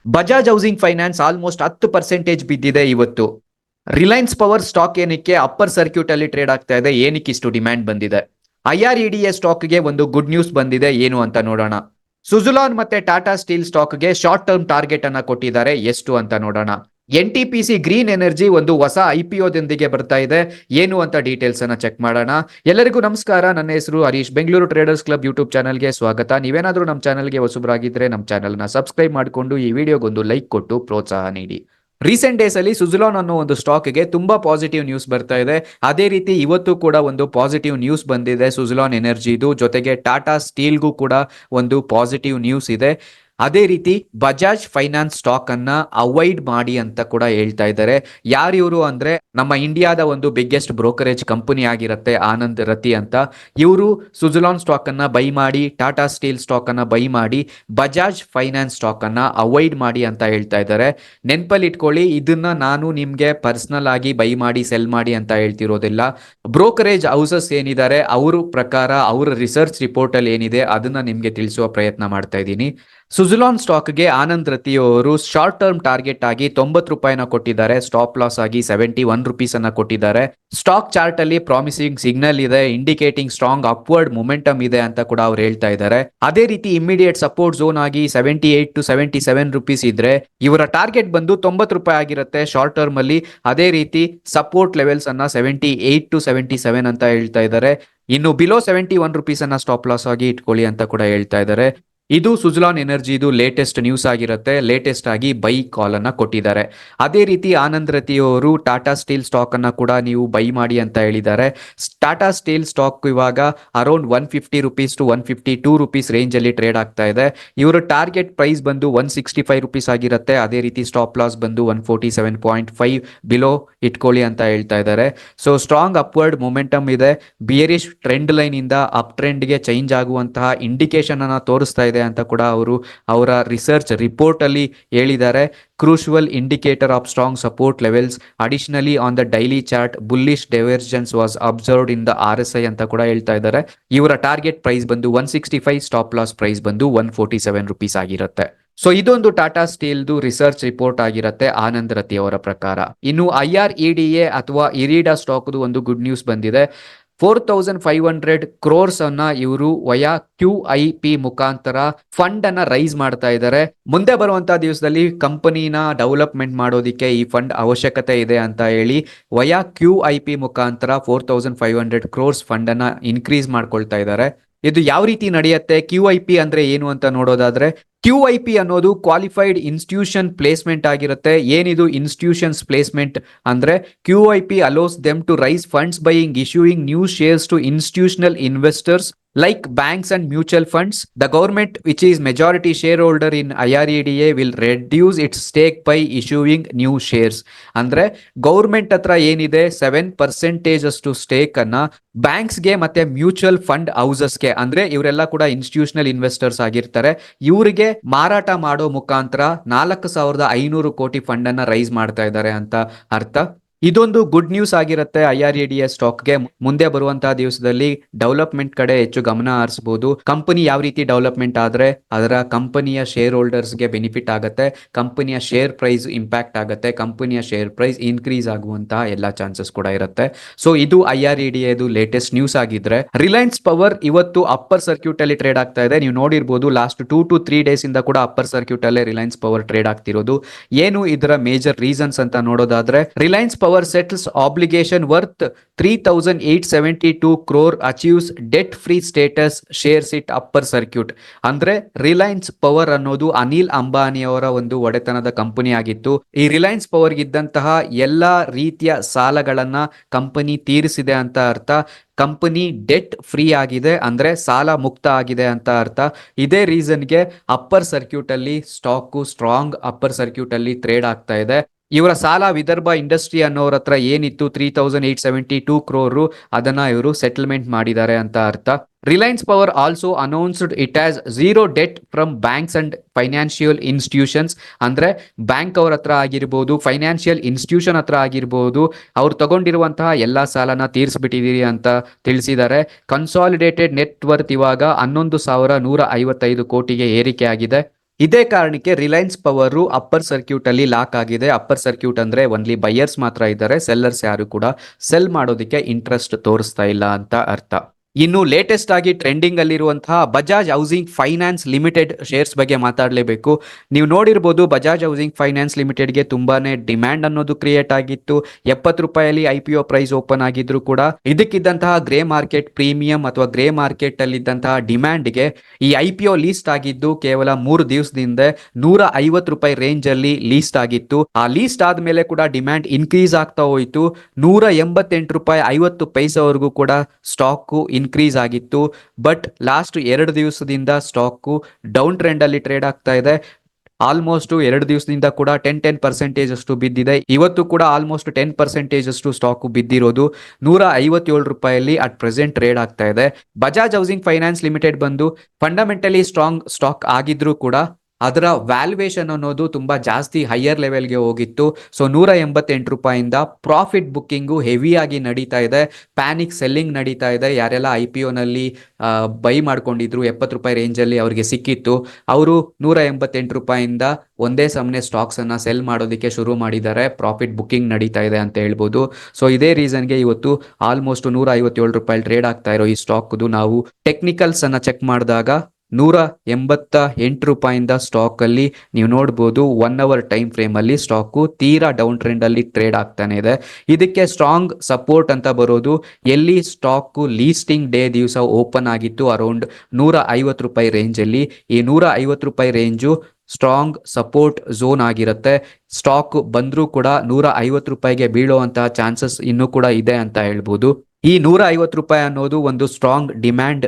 Bajaj housing finance almost 10% ಬಿದ್ದಿದೆ ಇವತ್ತು. Reliance power stock ಏನಕ್ಕೆ ಅಪ್ಪರ್ ಸರ್ಕ್ಯೂಟ್ ಅಲ್ಲಿ ಟ್ರೇಡ್ ಆಗ್ತಾ ಇದೆ, ಏನಕ್ಕೆ ಇಷ್ಟು ಡಿಮ್ಯಾಂಡ್ ಬಂದಿದೆ? IREDA ಸ್ಟಾಕ್ಗೆ ಒಂದು ಗುಡ್ ನ್ಯೂಸ್ ಬಂದಿದೆ, ಏನು ಅಂತ ನೋಡೋಣ. ಸುಜುಲಾನ್ ಮತ್ತೆ ಟಾಟಾ ಸ್ಟೀಲ್ ಸ್ಟಾಕ್ಗೆ ಶಾರ್ಟ್ ಟರ್ಮ್ ಟಾರ್ಗೆಟ್ ಅನ್ನ ಕೊಟ್ಟಿದ್ದಾರೆ, ಎಷ್ಟು ಅಂತ ನೋಡೋಣ. NTPC ಗ್ರೀನ್ ಎನರ್ಜಿ ಒಂದು ಹೊಸ IPO ದೊಂದಿಗೆ ಬರ್ತಾ ಇದೆ, ಏನು ಅಂತ ಡೀಟೇಲ್ಸ್ ಅನ್ನ ಚೆಕ್ ಮಾಡೋಣ. ಎಲ್ಲರಿಗೂ ನಮಸ್ಕಾರ, ನನ್ನ ಹೆಸರು Harish. Bengaluru traders club YouTube ಚಾನಲ್ಗೆ ಸ್ವಾಗತ. ನೀವೇನಾದ್ರೂ ನಮ್ಮ ಚಾನಲ್ಗೆ ಹೊಸಬರಾಗಿದ್ರೆ ನಮ್ಮ ಚಾನಲ್ನ ಸಬ್ಸ್ಕ್ರೈಬ್ ಮಾಡಿಕೊಂಡು ಈ ವಿಡಿಯೋಗೊಂದು ಲೈಕ್ ಕೊಟ್ಟು ಪ್ರೋತ್ಸಾಹ ನೀಡಿ. ರೀಸೆಂಟ್ ಡೇಸ್ ಅಲ್ಲಿ ಸುಜುಲಾನ್ ಅನ್ನೋ ಒಂದು ಸ್ಟಾಕ್ಗೆ ತುಂಬಾ ಪಾಸಿಟಿವ್ ನ್ಯೂಸ್ ಬರ್ತಾ ಇದೆ. ಅದೇ ರೀತಿ ಇವತ್ತು ಕೂಡ ಒಂದು ಪಾಸಿಟಿವ್ ನ್ಯೂಸ್ ಬಂದಿದೆ ಸುಜುಲಾನ್ ಎನರ್ಜಿದು. ಜೊತೆಗೆ ಟಾಟಾ ಸ್ಟೀಲ್ಗೂ ಕೂಡ ಒಂದು ಪಾಸಿಟಿವ್ ನ್ಯೂಸ್ ಇದೆ. ಅದೇ ರೀತಿ ಬಜಾಜ್ ಫೈನಾನ್ಸ್ ಸ್ಟಾಕ್ ಅನ್ನ ಅವಾಯ್ಡ್ ಮಾಡಿ ಅಂತ ಕೂಡ ಹೇಳ್ತಾ ಇದ್ದಾರೆ. ಯಾರಿವರು ಅಂದ್ರೆ ನಮ್ಮ ಇಂಡಿಯಾದ ಒಂದು ಬಿಗ್ಗೆಸ್ಟ್ ಬ್ರೋಕರೇಜ್ ಕಂಪನಿ ಆಗಿರುತ್ತೆ ಆನಂದ್ ರತಿ ಅಂತ. ಇವರು ಸುಜುಲಾನ್ ಸ್ಟಾಕ್ ಅನ್ನ ಬೈ ಮಾಡಿ, ಟಾಟಾ ಸ್ಟೀಲ್ ಸ್ಟಾಕ್ ಅನ್ನ ಬೈ ಮಾಡಿ, ಬಜಾಜ್ ಫೈನಾನ್ಸ್ ಸ್ಟಾಕ್ ಅನ್ನ ಅವಾಯ್ಡ್ ಮಾಡಿ ಅಂತ ಹೇಳ್ತಾ ಇದ್ದಾರೆ. ನೆನ್ಪಲ್ಲಿ ಇಟ್ಕೊಳ್ಳಿ, ಇದನ್ನ ನಾನು ನಿಮ್ಗೆ ಪರ್ಸನಲ್ ಆಗಿ ಬೈ ಮಾಡಿ ಸೆಲ್ ಮಾಡಿ ಅಂತ ಹೇಳ್ತಿರೋದಿಲ್ಲ. ಬ್ರೋಕರೇಜ್ ಹೌಸಸ್ ಏನಿದ್ದಾರೆ ಅವ್ರ ಪ್ರಕಾರ, ಅವರ ರಿಸರ್ಚ್ ರಿಪೋರ್ಟ್ ಅಲ್ಲಿ ಏನಿದೆ ಅದನ್ನ ನಿಮ್ಗೆ ತಿಳಿಸುವ ಪ್ರಯತ್ನ ಮಾಡ್ತಾ ಇದ್ದೀನಿ. ಸುಜುಲಾನ್ ಸ್ಟಾಕ್ಗೆ ಆನಂದ್ ರತಿ ಅವರು ಶಾರ್ಟ್ ಟರ್ಮ್ ಟಾರ್ಗೆಟ್ ಆಗಿ 90 ರೂಪಾಯಿನ ಕೊಟ್ಟಿದ್ದಾರೆ. ಸ್ಟಾಪ್ ಲಾಸ್ ಆಗಿ 71 ರುಪೀಸ್ ಅನ್ನ ಕೊಟ್ಟಿದ್ದಾರೆ. ಸ್ಟಾಕ್ ಚಾರ್ಟ್ ಅಲ್ಲಿ ಪ್ರಾಮಿಸಿಂಗ್ ಸಿಗ್ನಲ್ ಇದೆ, ಇಂಡಿಕೇಟಿಂಗ್ ಸ್ಟ್ರಾಂಗ್ ಅಪ್ವರ್ಡ್ ಮೊಮೆಂಟಮ್ ಇದೆ ಅಂತ ಕೂಡ ಅವ್ರು ಹೇಳ್ತಾ ಇದ್ದಾರೆ. ಅದೇ ರೀತಿ ಇಮಿಡಿಯೇಟ್ ಸಪೋರ್ಟ್ ಝೋನ್ ಆಗಿ 78 to 77 ರುಪೀಸ್ ಇದ್ರೆ ಇವರ ಟಾರ್ಗೆಟ್ ಬಂದು 90 ರೂಪಾಯಿ ಆಗಿರುತ್ತೆ ಶಾರ್ಟ್ ಟರ್ಮ್ ಅಲ್ಲಿ. ಅದೇ ರೀತಿ ಸಪೋರ್ಟ್ ಲೆವೆಲ್ಸ್ ಅನ್ನ 78 to 77 ಅಂತ ಹೇಳ್ತಾ ಇದ್ದಾರೆ. ಇನ್ನು ಬಿಲೋ 71 ರುಪೀಸ್ ಅನ್ನ ಸ್ಟಾಪ್ ಲಾಸ್ ಆಗಿ ಇಟ್ಕೊಳ್ಳಿ ಅಂತ ಕೂಡ ಹೇಳ್ತಾ ಇದ್ದಾರೆ. ಇದು ಸುಜುಲಾನ್ ಎನರ್ಜಿದು ಲೇಟೆಸ್ಟ್ ನ್ಯೂಸ್ ಆಗಿರುತ್ತೆ. ಲೇಟೆಸ್ಟ್ ಆಗಿ ಬೈ ಕಾಲ್ ಅನ್ನ ಕೊಟ್ಟಿದ್ದಾರೆ. ಅದೇ ರೀತಿ ಆನಂದ್ ರತಿ ಅವರು ಟಾಟಾ ಸ್ಟೀಲ್ ಸ್ಟಾಕ್ ಅನ್ನ ಕೂಡ ನೀವು ಬೈ ಮಾಡಿ ಅಂತ ಹೇಳಿದ್ದಾರೆ. ಟಾಟಾ ಸ್ಟೀಲ್ ಸ್ಟಾಕ್ ಇವಾಗ around 150 rupees to 152 rupees range ಅಲ್ಲಿ ಟ್ರೇಡ್ ಆಗ್ತಾ ಇದೆ. ಇವರ ಟಾರ್ಗೆಟ್ ಪ್ರೈಸ್ ಬಂದು 165 ರುಪೀಸ್ ಆಗಿರುತ್ತೆ. ಅದೇ ರೀತಿ ಸ್ಟಾಪ್ ಲಾಸ್ ಬಂದು 147.5 ಬಿಲೋ ಇಟ್ಕೊಳ್ಳಿ ಅಂತ ಹೇಳ್ತಾ ಇದ್ದಾರೆ. ಸೊ ಸ್ಟ್ರಾಂಗ್ ಅಪ್ವರ್ಡ್ ಮೊಮೆಂಟಮ್ ಇದೆ. ಬಿಯರಿಶ್ ಟ್ರೆಂಡ್ ಲೈನ್ ಇಂದ ಅಪ್ ಟ್ರೆಂಡ್ ಗೆ ಚೇಂಜ್ ಆಗುವಂತಹ ಇಂಡಿಕೇಶನ್ ಅನ್ನ ತೋರಿಸ್ತಾ ಇದೆ ಅಂತ ಕೂಡ ಅವರು ಅವರ ರಿಸರ್ಚ್ ರಿಪೋರ್ಟ್ ಅಲ್ಲಿ ಹೇಳಿದ್ದಾರೆ. Crucial indicator of strong support levels. Additionally on the daily chart bullish divergence was observed in the RSI ಅಂತ ಕೂಡ ಹೇಳ್ತಾ ಇದ್ದಾರೆ. ಇವರ ಟಾರ್ಗೆಟ್ ಪ್ರೈಸ್ ಬಂದು 165, ಸ್ಟಾಪ್ ಲಾಸ್ ಪ್ರೈಸ್ ಬಂದು 147 ರುಪೀಸ್ ಆಗಿರುತ್ತೆ. ಸೊ ಇದೊಂದು ಟಾಟಾ ಸ್ಟೀಲ್ದು ರಿಸರ್ಚ್ ರಿಪೋರ್ಟ್ ಆಗಿರುತ್ತೆ ಆನಂದ್ ರತಿ ಅವರ ಪ್ರಕಾರ. ಇನ್ನು IREDA ಅಥವಾ ಇರಿಡಾ ಸ್ಟಾಕ್ದು ಒಂದು ಗುಡ್ ನ್ಯೂಸ್ ಬಂದಿದೆ. 4500 ಕ್ರೋರ್ಸ್ ಅನ್ನ ಇವರು ವಯಾ QIP ಮುಖಾಂತರ ಫಂಡ್ ಅನ್ನ ರೈಸ್ ಮಾಡ್ತಾ ಇದ್ದಾರೆ. ಮುಂದೆ ಬರುವಂತಹ ದಿವಸದಲ್ಲಿ ಕಂಪನಿನ ಡೆವಲಪ್ಮೆಂಟ್ ಮಾಡೋದಿಕ್ಕೆ ಈ ಫಂಡ್ ಅವಶ್ಯಕತೆ ಇದೆ ಅಂತ ಹೇಳಿ ವಯಾ QIP ಮುಖಾಂತರ 4500 ಕ್ರೋರ್ಸ್ ಫಂಡ್ ಅನ್ನ ಇನ್ಕ್ರೀಸ್ ಮಾಡ್ಕೊಳ್ತಾ ಇದ್ದಾರೆ. ಇದು ಯಾವ ರೀತಿ ನಡೆಯುತ್ತೆ, QIP ಅಂದ್ರೆ ಏನು ಅಂತ ನೋಡೋದಾದ್ರೆ, QIP ಅನ್ನೋದು ಕ್ವಾಲಿಫೈಡ್ ಇನ್ಸ್ಟಿಟ್ಯೂಷನ್ ಪ್ಲೇಸ್ಮೆಂಟ್ ಆಗಿರುತ್ತೆ. ಏನಿದು ಇನ್ಸ್ಟಿಟ್ಯೂಷನ್ಸ್ ಪ್ಲೇಸ್ಮೆಂಟ್ ಅಂದ್ರೆ, QIP allows them to raise funds buying issuing new shares to institutional investors like banks and mutual funds. The government, which is majority shareholder in IREDA, will reduce its stake by issuing new shares. ಅಂದ್ರೆ government ಹತ್ರ ಏನಿದೆ 7% ಅಷ್ಟು stake ಅನ್ನ banks ಗೆ ಮತ್ತೆ mutual fund ಹೌಸಸ್ಗೆ, ಅಂದ್ರೆ ಇವರೆಲ್ಲ ಕೂಡ ಇನ್ಸ್ಟಿಟ್ಯೂಷನಲ್ ಇನ್ವೆಸ್ಟರ್ಸ್ ಆಗಿರ್ತಾರೆ, ಇವರಿಗೆ ಮಾರಾಟ ಮಾಡೋ ಮುಖಾಂತರ 4500 ಕೋಟಿ ಫಂಡ್ ಅನ್ನ ರೈಸ್ ಮಾಡ್ತಾ ಇದ್ದಾರೆ ಅಂತ ಅರ್ಥ. ಇದೊಂದು ಗುಡ್ ನ್ಯೂಸ್ ಆಗಿರುತ್ತೆ IREDA ಸ್ಟಾಕ್ಗೆ. ಮುಂದೆ ಬರುವಂತಹ ದಿವಸದಲ್ಲಿ ಡೆವಲಪ್ಮೆಂಟ್ ಕಡೆ ಹೆಚ್ಚು ಗಮನ ಹರಿಸಬಹುದು. ಕಂಪನಿ ಯಾವ ರೀತಿ ಡೆವಲಪ್ಮೆಂಟ್ ಆದ್ರೆ ಅದರ ಕಂಪನಿಯ ಶೇರ್ ಹೋಲ್ಡರ್ಸ್ ಗೆ ಬೆನಿಫಿಟ್ ಆಗುತ್ತೆ, ಕಂಪನಿಯ ಶೇರ್ ಪ್ರೈಸ್ ಇಂಪ್ಯಾಕ್ಟ್ ಆಗುತ್ತೆ, ಕಂಪನಿಯ ಶೇರ್ ಪ್ರೈಸ್ ಇನ್ಕ್ರೀಸ್ ಆಗುವಂತಹ ಎಲ್ಲಾ ಚಾನ್ಸಸ್ ಕೂಡ ಇರುತ್ತೆ. ಸೊ ಇದು IREDA ಲೇಟೆಸ್ಟ್ ನ್ಯೂಸ್ ಆಗಿದ್ರೆ, ರಿಲಯನ್ಸ್ ಪವರ್ ಇವತ್ತು ಅಪ್ಪರ್ ಸರ್ಕ್ಯೂಟ್ ಅಲ್ಲಿ ಟ್ರೇಡ್ ಆಗ್ತಾ ಇದೆ. ನೀವು ನೋಡಿರ್ಬೋದು ಲಾಸ್ಟ್ 2 to 3 ಡೇಸ್ ಇಂದ ಕೂಡ ಅಪ್ಪರ್ ಸರ್ಕ್ಯೂಟ್ ಅಲ್ಲೇ ರಿಲಯನ್ಸ್ ಪವರ್ ಟ್ರೇಡ್ ಆಗ್ತಿರೋದು. ಏನು ಇದರ ಮೇಜರ್ ರೀಸನ್ಸ್ ಅಂತ ನೋಡೋದಾದ್ರೆ, Reliance power settles obligation worth 3872 crore, achieves debt free status, shares it upper circuit. ಅಂದ್ರೆ ರಿಲಯನ್ಸ್ ಪವರ್ ಅನ್ನೋದು ಅನಿಲ್ ಅಂಬಾನಿ ಅವರ ಒಂದು ಒಡೆತನದ ಕಂಪನಿ ಆಗಿತ್ತು. ಈ ರಿಲಯನ್ಸ್ ಪವರ್ ಗಿದ್ದಂತಹ ಎಲ್ಲಾ ರೀತಿಯ ಸಾಲಗಳನ್ನ ಕಂಪನಿ ತೀರಿಸಿದೆ ಅಂತ ಅರ್ಥ. ಕಂಪನಿ ಡೆಟ್ ಫ್ರೀ ಆಗಿದೆ, ಅಂದ್ರೆ ಸಾಲ ಮುಕ್ತ ಆಗಿದೆ ಅಂತ ಅರ್ಥ. ಇದೇ ರೀಸನ್ಗೆ ಅಪ್ಪರ್ ಸರ್ಕ್ಯೂಟ್ ಅಲ್ಲಿ ಸ್ಟಾಕ್ ಸ್ಟ್ರಾಂಗ್ ಅಪ್ಪರ್ ಸರ್ಕ್ಯೂಟ್ ಅಲ್ಲಿ ಟ್ರೇಡ್ ಆಗ್ತಾ ಇದೆ. ಇವರ ಸಾಲ ವಿದರ್ಭ ಇಂಡಸ್ಟ್ರಿ ಅನ್ನೋರ ಹತ್ರ ಏನಿತ್ತು 3872 ಕ್ರೋರ್, ಅದನ್ನ ಇವರು ಸೆಟಲ್ಮೆಂಟ್ ಮಾಡಿದ್ದಾರೆ ಅಂತ ಅರ್ಥ. Reliance power also announced it as zero debt from banks and financial institutions. ಅಂದ್ರೆ ಬ್ಯಾಂಕ್ ಅವ್ರ ಹತ್ರ ಆಗಿರ್ಬೋದು, ಫೈನಾನ್ಷಿಯಲ್ ಇನ್ಸ್ಟಿಟ್ಯೂಷನ್ ಹತ್ರ ಆಗಿರ್ಬೋದು, ಅವ್ರು ತಗೊಂಡಿರುವಂತಹ ಎಲ್ಲಾ ಸಾಲನ ತೀರಿಸ್ಬಿಟ್ಟಿದೀರಿ ಅಂತ ತಿಳಿಸಿದ್ದಾರೆ. ಕನ್ಸಾಲಿಡೇಟೆಡ್ ನೆಟ್ ವರ್ತ್ ಇವಾಗ 11,155 ಕೋಟಿಗೆ ಏರಿಕೆ ಆಗಿದೆ. ಇದೇ ಕಾರಣಕ್ಕೆ ರಿಲಯನ್ಸ್ ಪವರ್ ಅಪ್ಪರ್ ಸರ್ಕ್ಯೂಟ್ ಅಲ್ಲಿ ಲಾಕ್ ಆಗಿದೆ. ಅಪ್ಪರ್ ಸರ್ಕ್ಯೂಟ್ ಅಂದ್ರೆ ಓನ್ಲಿ ಬೈಯರ್ಸ್ ಮಾತ್ರ ಇದ್ದಾರೆ, ಸೆಲ್ಲರ್ಸ್ ಯಾರು ಕೂಡ ಸೆಲ್ ಮಾಡೋದಕ್ಕೆ ಇಂಟ್ರೆಸ್ಟ್ ತೋರಿಸ್ತಾ ಇಲ್ಲ ಅಂತ ಅರ್ಥ. ಇನ್ನು ಲೇಟೆಸ್ಟ್ ಆಗಿ ಟ್ರೆಂಡಿಂಗ್ ಅಲ್ಲಿರುವಂತಹ Bajaj housing finance limited shares ಬಗ್ಗೆ ಮಾತಾಡಲೇಬೇಕು. ನೀವು ನೋಡಿರ್ಬೋದು, ಬಜಾಜ್ ಹೌಸಿಂಗ್ ಫೈನಾನ್ಸ್ ಲಿಮಿಟೆಡ್ಗೆ ತುಂಬಾನೇ ಡಿಮ್ಯಾಂಡ್ ಅನ್ನೋದು ಕ್ರಿಯೇಟ್ ಆಗಿತ್ತು. 70 ರೂಪಾಯಲ್ಲಿ IPO ಪ್ರೈಸ್ ಓಪನ್ ಆಗಿದ್ರು ಕೂಡ ಇದಕ್ಕಿದ್ದಂತಹ ಗ್ರೇ ಮಾರ್ಕೆಟ್ ಪ್ರೀಮಿಯಂ ಅಥವಾ ಗ್ರೇ ಮಾರ್ಕೆಟ್ ಅಲ್ಲಿ ಇದ್ದಂತಹ ಡಿಮ್ಯಾಂಡ್ಗೆ ಈ IPO ಲೀಸ್ಟ್ ಆಗಿದ್ದು ಕೇವಲ 3 ದಿವಸದಿಂದ 150 ರೂಪಾಯಿ ರೇಂಜ್ ಅಲ್ಲಿ ಲೀಸ್ಟ್ ಆಗಿತ್ತು. ಆ ಲೀಸ್ಟ್ ಆದ್ಮೇಲೆ ಕೂಡ ಡಿಮ್ಯಾಂಡ್ ಇನ್ಕ್ರೀಸ್ ಆಗ್ತಾ ಹೋಯಿತು. 188 ರೂಪಾಯಿ 50 ಪೈಸೆವರೆಗೂ ಕೂಡ ಸ್ಟಾಕ್ ಇನ್ಕ್ರೀಸ್ ಆಗಿತ್ತು. ಬಟ್ ಲಾಸ್ಟ್ 2 ದಿವಸದಿಂದ ಸ್ಟಾಕ್ ಡೌನ್ ಟ್ರೆಂಡ್ ಅಲ್ಲಿ ಟ್ರೇಡ್ ಆಗ್ತಾ ಇದೆ. ಆಲ್ಮೋಸ್ಟ್ 2 ದಿವಸದಿಂದ ಕೂಡ 10% ಅಷ್ಟು ಬಿದ್ದಿದೆ. ಇವತ್ತು ಕೂಡ ಆಲ್ಮೋಸ್ಟ್ 10% ಅಷ್ಟು ಸ್ಟಾಕ್ ಬಿದ್ದಿರೋದು. 157 ರೂಪಾಯಲ್ಲಿ ಅಟ್ ಪ್ರೆಸೆಂಟ್ ಟ್ರೇಡ್ ಆಗ್ತಾ ಇದೆ. ಬಜಾಜ್ ಹೌಸಿಂಗ್ ಫೈನಾನ್ಸ್ ಲಿಮಿಟೆಡ್ ಬಂದು ಫಂಡಮೆಂಟಲಿ ಸ್ಟ್ರಾಂಗ್ ಸ್ಟಾಕ್ ಆಗಿದ್ರು ಕೂಡ ಅದರ ವ್ಯಾಲ್ಯೂಯೇಷನ್ ಅನ್ನೋದು ತುಂಬಾ ಜಾಸ್ತಿ ಹೈಯರ್ ಲೆವೆಲ್ಗೆ ಹೋಗಿತ್ತು. ಸೊ 188 ರೂಪಾಯಿಂದ ಪ್ರಾಫಿಟ್ ಬುಕ್ಕಿಂಗು ಹೆವಿಯಾಗಿ ನಡೀತಾ ಇದೆ. ಪ್ಯಾನಿಕ್ ಸೆಲ್ಲಿಂಗ್ ನಡೀತಾ ಇದೆ. ಯಾರೆಲ್ಲ IPO ನಲ್ಲಿ ಬೈ ಮಾಡ್ಕೊಂಡಿದ್ರು 70 ರೂಪಾಯಿ ರೇಂಜಲ್ಲಿ ಅವ್ರಿಗೆ ಸಿಕ್ಕಿತ್ತು, ಅವರು 188 ರೂಪಾಯಿಂದ ಒಂದೇ ಸಮನೆ ಸ್ಟಾಕ್ಸ್ ಅನ್ನ ಸೆಲ್ ಮಾಡೋದಕ್ಕೆ ಶುರು ಮಾಡಿದ್ದಾರೆ. ಪ್ರಾಫಿಟ್ ಬುಕ್ಕಿಂಗ್ ನಡೀತಾ ಇದೆ ಅಂತ ಹೇಳ್ಬೋದು. ಸೊ ಇದೇ ರೀಸನ್ಗೆ ಇವತ್ತು ಆಲ್ಮೋಸ್ಟ್ 157 ರೂಪಾಯಿ ಟ್ರೇಡ್ ಆಗ್ತಾ ಇರೋ ಈ ಸ್ಟಾಕ್ದು ನಾವು ಟೆಕ್ನಿಕಲ್ಸ್ ಅನ್ನ ಚೆಕ್ ಮಾಡಿದಾಗ 188 ರೂಪಾಯಿಂದ ಸ್ಟಾಕ್ ಅಲ್ಲಿ ನೀವು ನೋಡಬಹುದು 1 ಅವರ್ ಟೈಮ್ ಫ್ರೇಮ್ ಅಲ್ಲಿ ಸ್ಟಾಕ್ ತೀರಾ ಡೌನ್ ಟ್ರೆಂಡ್ ಅಲ್ಲಿ ಟ್ರೇಡ್ ಆಗ್ತಾನೆ ಇದೆ. ಇದಕ್ಕೆ ಸ್ಟ್ರಾಂಗ್ ಸಪೋರ್ಟ್ ಅಂತ ಬರೋದು ಎಲ್ಲಿ ಸ್ಟಾಕ್ ಲೀಸ್ಟಿಂಗ್ ಡೇ ದಿವಸ ಓಪನ್ ಆಗಿತ್ತು ಅರೌಂಡ್ 150 ರೂಪಾಯಿ ರೇಂಜ್ ಅಲ್ಲಿ. ಈ 150 ರೂಪಾಯಿ ರೇಂಜು ಸ್ಟ್ರಾಂಗ್ ಸಪೋರ್ಟ್ ಝೋನ್ ಆಗಿರುತ್ತೆ. ಸ್ಟಾಕ್ ಬಂದ್ರೂ ಕೂಡ 150 ರೂಪಾಯಿಗೆ ಬೀಳುವಂತಹ ಚಾನ್ಸಸ್ ಇನ್ನೂ ಕೂಡ ಇದೆ ಅಂತ ಹೇಳ್ಬೋದು. ಈ 150 ರೂಪಾಯಿ ಅನ್ನೋದು ಒಂದು ಸ್ಟ್ರಾಂಗ್ ಡಿಮ್ಯಾಂಡ್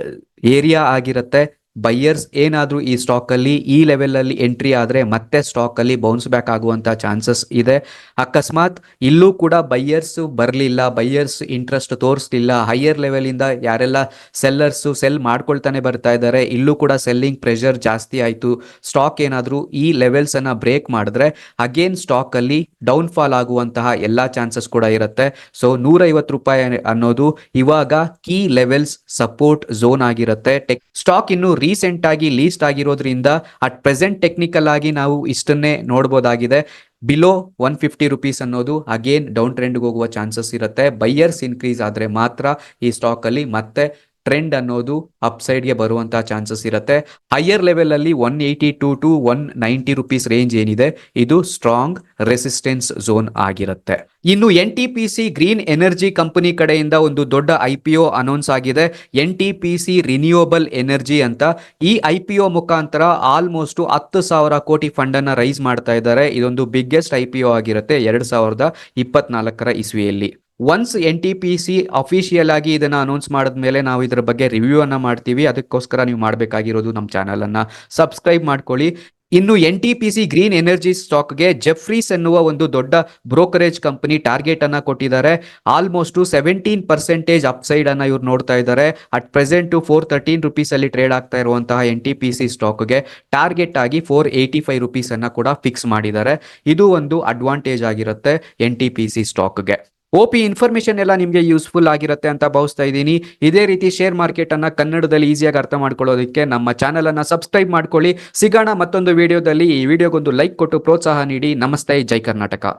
ಏರಿಯಾ ಆಗಿರುತ್ತೆ. ಬೈಯರ್ಸ್ ಏನಾದ್ರೂ ಈ ಸ್ಟಾಕ್ ಅಲ್ಲಿ ಈ ಲೆವೆಲ್ ಅಲ್ಲಿ ಎಂಟ್ರಿ ಆದ್ರೆ ಮತ್ತೆ ಸ್ಟಾಕ್ ಅಲ್ಲಿ ಬೌನ್ಸ್ ಬ್ಯಾಕ್ ಆಗುವಂತ ಚಾನ್ಸಸ್ ಇದೆ. ಅಕಸ್ಮಾತ್ ಇಲ್ಲೂ ಕೂಡ ಬೈಯರ್ಸ್ ಬರಲಿಲ್ಲ, ಬೈಯರ್ಸ್ ಇಂಟ್ರೆಸ್ಟ್ ತೋರಿಸ್ಲಿಲ್ಲ, ಹೈಯರ್ ಲೆವೆಲ್ ಇಂದ ಯಾರೆಲ್ಲ ಸೆಲ್ಲರ್ಸ್ ಸೆಲ್ ಮಾಡ್ಕೊಳ್ತಾನೆ ಬರ್ತಾ ಇದ್ದಾರೆ, ಇಲ್ಲೂ ಕೂಡ ಸೆಲ್ಲಿಂಗ್ ಪ್ರೆಷರ್ ಜಾಸ್ತಿ ಆಯ್ತು, ಸ್ಟಾಕ್ ಏನಾದ್ರೂ ಈ ಲೆವೆಲ್ಸ್ ಅನ್ನ ಬ್ರೇಕ್ ಮಾಡಿದ್ರೆ ಅಗೇನ್ ಸ್ಟಾಕ್ ಅಲ್ಲಿ ಡೌನ್ ಫಾಲ್ ಆಗುವಂತಹ ಎಲ್ಲಾ ಚಾನ್ಸಸ್ ಕೂಡ ಇರುತ್ತೆ. ಸೊ 150 ರೂಪಾಯಿ ಅನ್ನೋದು ಇವಾಗ ಕೀ ಲೆವೆಲ್ಸ್ ಸಪೋರ್ಟ್ ಝೋನ್ ಆಗಿರುತ್ತೆ. ಸ್ಟಾಕ್ ಇನ್ನು ರೀಸೆಂಟ್ ಆಗಿ ಲೀಸ್ಟ್ ಆಗಿರೋದ್ರಿಂದ ಅಟ್ ಪ್ರೆಸೆಂಟ್ ಟೆಕ್ನಿಕಲ್ ಆಗಿ ನಾವು ಇಷ್ಟನ್ನೇ ನೋಡಬಹುದಾಗಿದೆ. ಬಿಲೋ 150 ರೂಪೀಸ್ ಅನ್ನೋದು ಅಗೇನ್ ಡೌನ್ ಟ್ರೆಂಡ್ಗೆ ಹೋಗುವ ಚಾನ್ಸಸ್ ಇರುತ್ತೆ. ಬೈಯರ್ಸ್ ಇನ್ಕ್ರೀಸ್ ಆದ್ರೆ ಮಾತ್ರ ಈ ಸ್ಟಾಕ್ ಅಲ್ಲಿ ಮತ್ತೆ ಟ್ರೆಂಡ್ ಅನ್ನೋದು ಅಪ್ಸೈಡ್ಗೆ ಬರುವಂತಹ ಚಾನ್ಸಸ್ ಇರುತ್ತೆ. ಹೈಯರ್ ಲೆವೆಲ್ ಅಲ್ಲಿ 182 ಟು 190 ರೂಪೀಸ್ ರೇಂಜ್ ಏನಿದೆ ಇದು ಸ್ಟ್ರಾಂಗ್ ರೆಸಿಸ್ಟೆನ್ಸ್ ಝೋನ್ ಆಗಿರುತ್ತೆ. ಇನ್ನು NTPC ಗ್ರೀನ್ ಎನರ್ಜಿ ಕಂಪನಿ ಕಡೆಯಿಂದ ಒಂದು ದೊಡ್ಡ IPO ಅನೌನ್ಸ್ ಆಗಿದೆ. NTPC ರಿನ್ಯೂಯಬಲ್ ಎನರ್ಜಿ ಅಂತ. ಈ IPO ಮುಖಾಂತರ ಆಲ್ಮೋಸ್ಟ್ 10,000 ಕೋಟಿ ಫಂಡ್ ಅನ್ನ ರೈಸ್ ಮಾಡ್ತಾ ಇದ್ದಾರೆ. ಇದೊಂದು ಬಿಗ್ಗೆಸ್ಟ್ IPO ಆಗಿರುತ್ತೆ 2024 ಇಸ್ವಿಯಲ್ಲಿ. ಒನ್ಸ್ NTPC ಅಫಿಷಿಯಲ್ ಆಗಿ ಇದನ್ನ ಅನೌನ್ಸ್ ಮಾಡಿದ್ಮೇಲೆ ನಾವು ಇದರ ಬಗ್ಗೆ ರಿವ್ಯೂ ಅನ್ನ ಮಾಡ್ತೀವಿ. ಅದಕ್ಕೋಸ್ಕರ ನೀವು ಮಾಡಬೇಕಾಗಿರೋದು ನಮ್ಮ ಚಾನಲ್ ಅನ್ನ ಸಬ್ಸ್ಕ್ರೈಬ್ ಮಾಡ್ಕೊಳ್ಳಿ. ಇನ್ನು NTPC ಗ್ರೀನ್ ಎನರ್ಜಿ ಸ್ಟಾಕ್ಗೆ ಜೆಫ್ರೀಸ್ ಎನ್ನುವ ಒಂದು ದೊಡ್ಡ ಬ್ರೋಕರೇಜ್ ಕಂಪನಿ ಟಾರ್ಗೆಟ್ ಅನ್ನ ಕೊಟ್ಟಿದ್ದಾರೆ. ಆಲ್ಮೋಸ್ಟ್ 17% ಅಪ್ಸೈಡ್ ಅನ್ನ ಇವ್ರು ನೋಡ್ತಾ ಇದ್ದಾರೆ. ಅಟ್ ಪ್ರೆಸೆಂಟ್ 413 ರೂಪೀಸ್ ಅಲ್ಲಿ ಟ್ರೇಡ್ ಆಗ್ತಾ ಇರುವಂತಹ NTPC ಸ್ಟಾಕ್ಗೆ ಟಾರ್ಗೆಟ್ ಆಗಿ 485 ರೂಪೀಸ್ ಅನ್ನ ಕೂಡ ಫಿಕ್ಸ್ ಮಾಡಿದ್ದಾರೆ. ಇದು ಒಂದು ಅಡ್ವಾಂಟೇಜ್ ಆಗಿರುತ್ತೆ NTPC ಸ್ಟಾಕ್ಗೆ. OP ಇನ್ಫಾರ್ಮೇಶನ್ ಎಲ್ಲ ನಿಮಗೆ ಯೂಸ್ಫುಲ್ ಆಗಿರುತ್ತೆ ಅಂತ ಭಾವಿಸ್ತಾ ಇದ್ದೀನಿ. ಇದೇ ರೀತಿ ಶೇರ್ ಮಾರ್ಕೆಟ್ ಅನ್ನ ಕನ್ನಡದಲ್ಲಿ ಈಸಿಯಾಗಿ ಅರ್ಥ ಮಾಡ್ಕೊಳ್ಳೋದಕ್ಕೆ ನಮ್ಮ ಚಾನೆಲ್ ಅನ್ನ ಸಬ್ಸ್ಕ್ರೈಬ್ ಮಾಡ್ಕೊಳ್ಳಿ. ಸಿಗೋಣ ಮತ್ತೊಂದು ವಿಡಿಯೋದಲ್ಲಿ. ಈ ವಿಡಿಯೋಗೊಂದು ಲೈಕ್ ಕೊಟ್ಟು ಪ್ರೋತ್ಸಾಹ ನೀಡಿ. ನಮಸ್ತೆ, ಜೈ ಕರ್ನಾಟಕ.